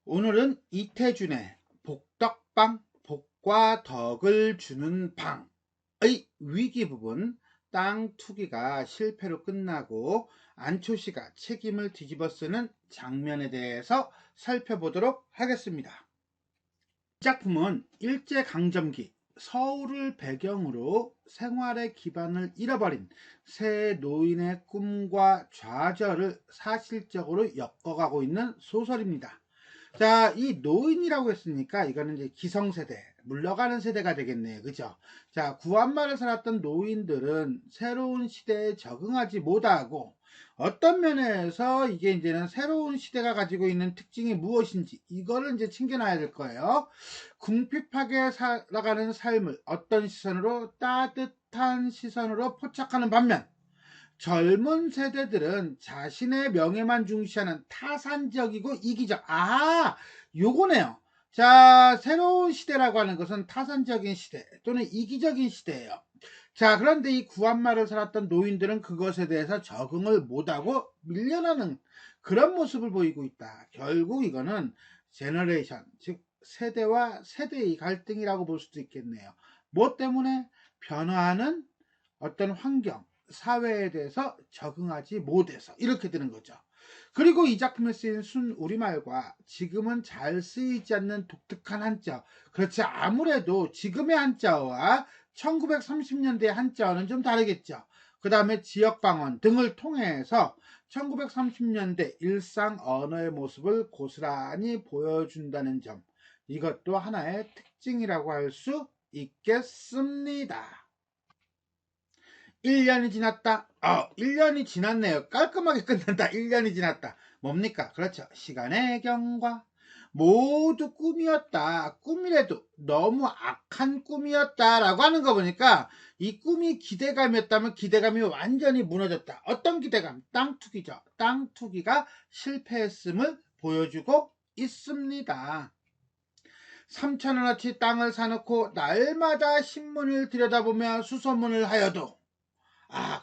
오늘은 이태준의 복덕방, 복과 덕을 주는 방의 위기 부분, 땅 투기가 실패로 끝나고 안초시가 책임을 뒤집어 쓰는 장면에 대해서 살펴보도록 하겠습니다. 이 작품은 일제강점기 서울을 배경으로 생활의 기반을 잃어버린 새 노인의 꿈과 좌절을 사실적으로 엮어가고 있는 소설입니다. 자, 이 노인이라고 했으니까 이거는 이제 기성세대, 물러가는 세대가 되겠네요. 그죠? 자, 구한말을 살았던 노인들은 새로운 시대에 적응하지 못하고 어떤 면에서 이게 이제는 새로운 시대가 가지고 있는 특징이 무엇인지 이거를 이제 챙겨놔야 될 거예요. 궁핍하게 살아가는 삶을 어떤 시선으로 따뜻한 시선으로 포착하는 반면 젊은 세대들은 자신의 명예만 중시하는 타산적이고 이기적. 요거네요. 자, 새로운 시대라고 하는 것은 타산적인 시대 또는 이기적인 시대예요. 자, 그런데 이 구한말을 살았던 노인들은 그것에 대해서 적응을 못하고 밀려나는 그런 모습을 보이고 있다. 결국 이거는 제너레이션, 즉 세대와 세대의 갈등이라고 볼 수도 있겠네요. 뭐 때문에? 변화하는 어떤 환경, 사회에 대해서 적응하지 못해서 이렇게 되는 거죠. 그리고 이 작품에 쓰인 순 우리말과 지금은 잘 쓰이지 않는 독특한 한자, 그렇지 아무래도 지금의 한자어와 1930년대 한자어는 좀 다르겠죠. 그 다음에 지역방언 등을 통해서 1930년대 일상 언어의 모습을 고스란히 보여준다는 점, 이것도 하나의 특징이라고 할 수 있겠습니다. 1년이 지났다. 1년이 지났네요. 깔끔하게 끝난다. 1년이 지났다. 뭡니까? 그렇죠. 시간의 경과. 모두 꿈이었다. 꿈이라도 너무 악한 꿈이었다라고 하는 거 보니까 이 꿈이 기대감이었다면 기대감이 완전히 무너졌다. 어떤 기대감? 땅 투기죠. 땅 투기가 실패했음을 보여주고 있습니다. 3,000원어치 땅을 사놓고 날마다 신문을 들여다보며 수소문을 하여도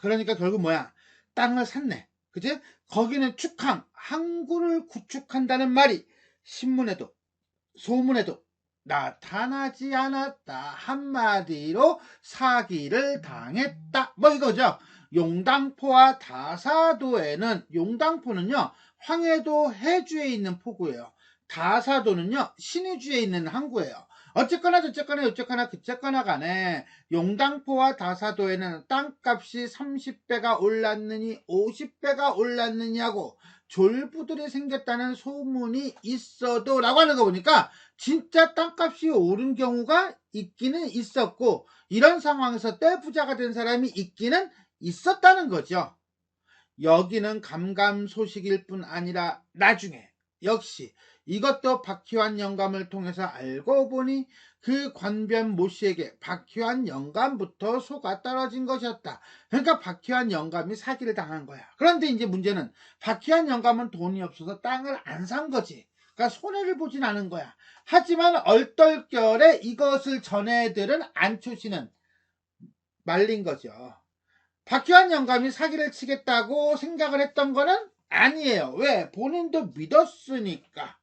그러니까 결국 뭐야? 땅을 샀네. 그치? 거기는 축항, 항구를 구축한다는 말이 신문에도, 소문에도 나타나지 않았다. 한마디로 사기를 당했다. 뭐 이거죠. 용당포와 다사도에는, 용당포는요, 황해도 해주에 있는 포구예요. 다사도는요, 신의주에 있는 항구예요. 어쨌거나 그쨌거나 간에 용당포와 다사도에는 땅값이 30배가 올랐느니 50배가 올랐느냐고 졸부들이 생겼다는 소문이 있어도 라고 하는 거 보니까 진짜 땅값이 오른 경우가 있기는 있었고 이런 상황에서 떼부자가 된 사람이 있기는 있었다는 거죠. 여기는 감감소식일 뿐 아니라 나중에 역시 이것도 박희환 영감을 통해서 알고 보니 그 관변 모씨에게 박희환 영감부터 속아 떨어진 것이었다. 그러니까 박희환 영감이 사기를 당한 거야. 그런데 이제 문제는 박희환 영감은 돈이 없어서 땅을 안 산 거지. 그러니까 손해를 보진 않은 거야. 하지만 얼떨결에 이것을 전해들은 안초씨는 말린 거죠. 박희환 영감이 사기를 치겠다고 생각을 했던 거는 아니에요. 왜? 본인도 믿었으니까.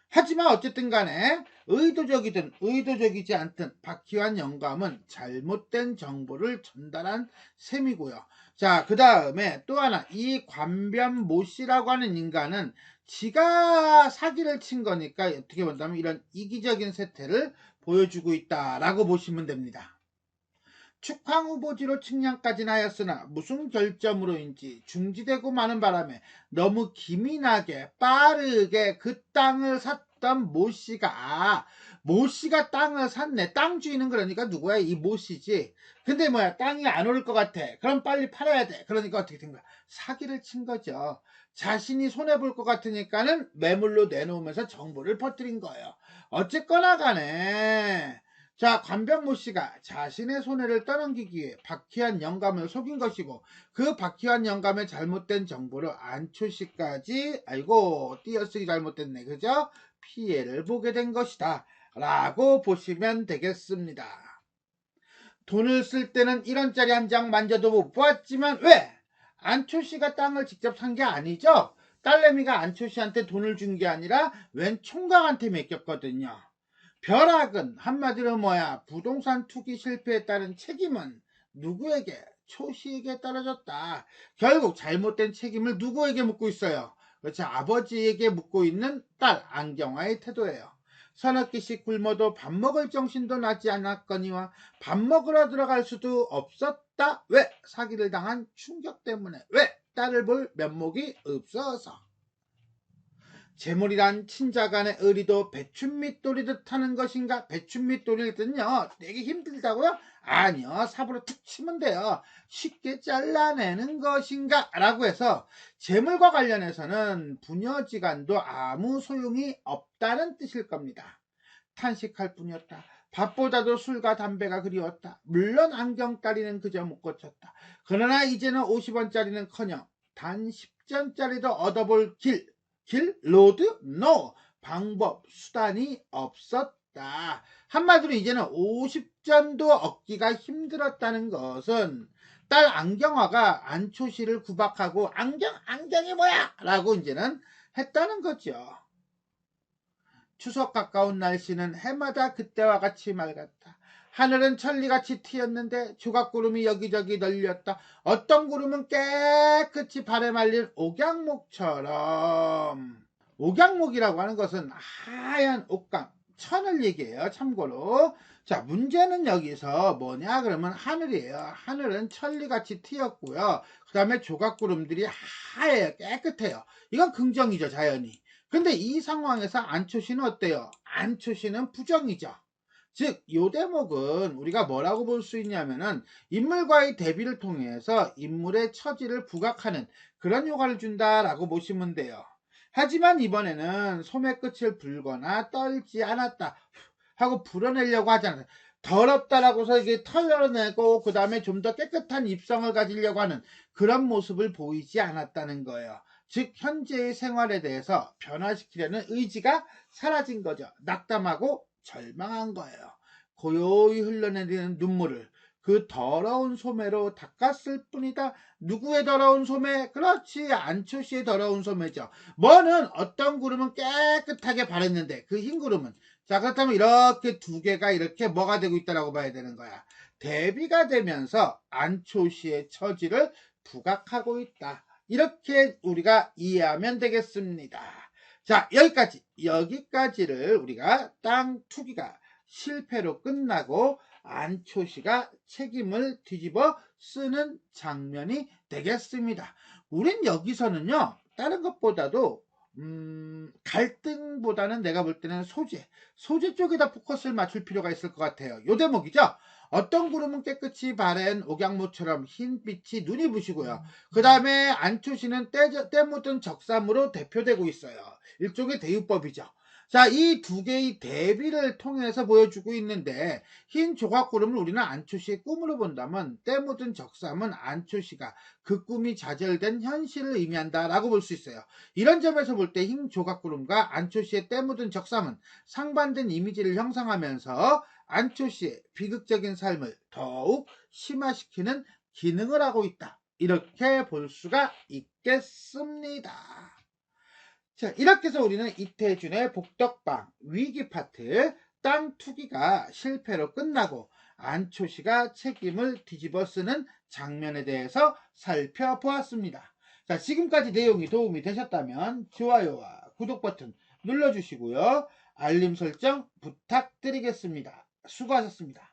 하지만 어쨌든 간에 의도적이든 의도적이지 않든 박희환 영감은 잘못된 정보를 전달한 셈이고요. 자, 그 다음에 또 하나, 이 관변 모씨라고 하는 인간은 지가 사기를 친 거니까 어떻게 본다면 이런 이기적인 세태를 보여주고 있다라고 보시면 됩니다. 축항 후보지로 측량까지는 하였으나 무슨 결점으로인지 중지되고 마는 바람에 너무 기민하게 빠르게 그 땅을 샀던 모씨가 모씨가 땅을 샀네. 땅 주인은 그러니까 누구야? 이 모씨지. 근데 뭐야? 땅이 안 오를 것 같아. 그럼 빨리 팔아야 돼. 그러니까 어떻게 된 거야? 사기를 친 거죠. 자신이 손해볼 것 같으니까는 매물로 내놓으면서 정보를 퍼뜨린 거예요. 어쨌거나 간에 자, 관병모 씨가 자신의 손해를 떠넘기기 위해 박희환 영감을 속인 것이고 그 박희환 영감의 잘못된 정보를 안초 씨까지 띄어쓰기 잘못됐네. 그죠? 피해를 보게 된 것이다. 라고 보시면 되겠습니다. 돈을 쓸 때는 1원짜리 한 장 만져도 못 보았지만 왜? 안초 씨가 땅을 직접 산 게 아니죠? 딸내미가 안초시한테 돈을 준 게 아니라 웬 총각한테 맡겼거든요. 벼락은 한마디로 뭐야? 부동산 투기 실패에 따른 책임은 누구에게? 초시에게 떨어졌다. 결국 잘못된 책임을 누구에게 묻고 있어요? 그렇죠. 아버지에게 묻고 있는 딸 안경화의 태도예요. 서너 끼씩 굶어도 밥 먹을 정신도 나지 않았거니와 밥 먹으러 들어갈 수도 없었다. 왜? 사기를 당한 충격 때문에. 왜? 딸을 볼 면목이 없어서. 재물이란 친자간의 의리도 배춧잎 돌리듯 하는 것인가? 배춧잎 돌릴 때는요 되게 힘들다고요? 아니요, 삽으로 툭 치면 돼요. 쉽게 잘라내는 것인가? 라고 해서 재물과 관련해서는 부녀지간도 아무 소용이 없다는 뜻일 겁니다. 탄식할 뿐이었다. 밥보다도 술과 담배가 그리웠다. 물론 안경다리는 그저 못 고쳤다. 그러나 이제는 50원짜리는커녕 단 10전짜리도 얻어볼 길, 로드? 노! 방법, 수단이 없었다. 한마디로 이제는 50전도 얻기가 힘들었다는 것은 딸 안경화가 안초시를 구박하고 안경이 뭐야? 라고 이제는 했다는 거죠. 추석 가까운 날씨는 해마다 그때와 같이 맑았다. 하늘은 천리같이 트였는데 조각구름이 여기저기 널렸다. 어떤 구름은 깨끗이 발에 말린 옥양목처럼. 옥양목이라고 하는 것은 하얀 옥강, 천을 얘기해요. 참고로. 자, 문제는 여기서 뭐냐 그러면 하늘이에요. 하늘은 천리같이 트였고요. 그 다음에 조각구름들이 하얘요. 깨끗해요. 이건 긍정이죠, 자연이. 근데 이 상황에서 안초시는 어때요? 안초시는 부정이죠. 즉, 요 대목은 우리가 뭐라고 볼 수 있냐면은 인물과의 대비를 통해서 인물의 처지를 부각하는 그런 효과를 준다라고 보시면 돼요. 하지만 이번에는 소매 끝을 불거나 떨지 않았다 하고 불어내려고 하지 않았다. 더럽다라고서 이게 털어내고 그 다음에 좀 더 깨끗한 입성을 가지려고 하는 그런 모습을 보이지 않았다는 거예요. 즉 현재의 생활에 대해서 변화시키려는 의지가 사라진 거죠. 낙담하고 절망한 거예요. 고요히 흘러내리는 눈물을 그 더러운 소매로 닦았을 뿐이다. 누구의 더러운 소매? 그렇지, 안초시의 더러운 소매죠. 뭐는 어떤 구름은 깨끗하게 바랬는데 그 흰 구름은, 자 그렇다면 이렇게 두 개가 이렇게 뭐가 되고 있다라고 봐야 되는 거야. 대비가 되면서 안초시의 처지를 부각하고 있다. 이렇게 우리가 이해하면 되겠습니다. 자, 여기까지를 우리가 땅 투기가 실패로 끝나고 안초시가 책임을 뒤집어 쓰는 장면이 되겠습니다. 우린 여기서는요, 다른 것보다도 갈등보다는 내가 볼 때는 소재 쪽에다 포커스를 맞출 필요가 있을 것 같아요. 요 대목이죠. 어떤 구름은 깨끗이 바랜 옥양모처럼 흰빛이 눈이 부시고요. 그 다음에 안초시는 때 묻은 적삼으로 대표되고 있어요. 일종의 대유법이죠. 자, 이 두 개의 대비를 통해서 보여주고 있는데, 흰 조각구름을 우리는 안초시의 꿈으로 본다면 때 묻은 적삼은 안초시가 그 꿈이 좌절된 현실을 의미한다라고 볼 수 있어요. 이런 점에서 볼 때 흰 조각구름과 안초시의 때 묻은 적삼은 상반된 이미지를 형성하면서 안초시의 비극적인 삶을 더욱 심화시키는 기능을 하고 있다. 이렇게 볼 수가 있겠습니다. 자, 이렇게 해서 우리는 이태준의 복덕방 위기 파트 땅 투기가 실패로 끝나고 안초시가 책임을 뒤집어 쓰는 장면에 대해서 살펴보았습니다. 자, 지금까지 내용이 도움이 되셨다면 좋아요와 구독 버튼 눌러주시고요. 알림 설정 부탁드리겠습니다. 수고하셨습니다.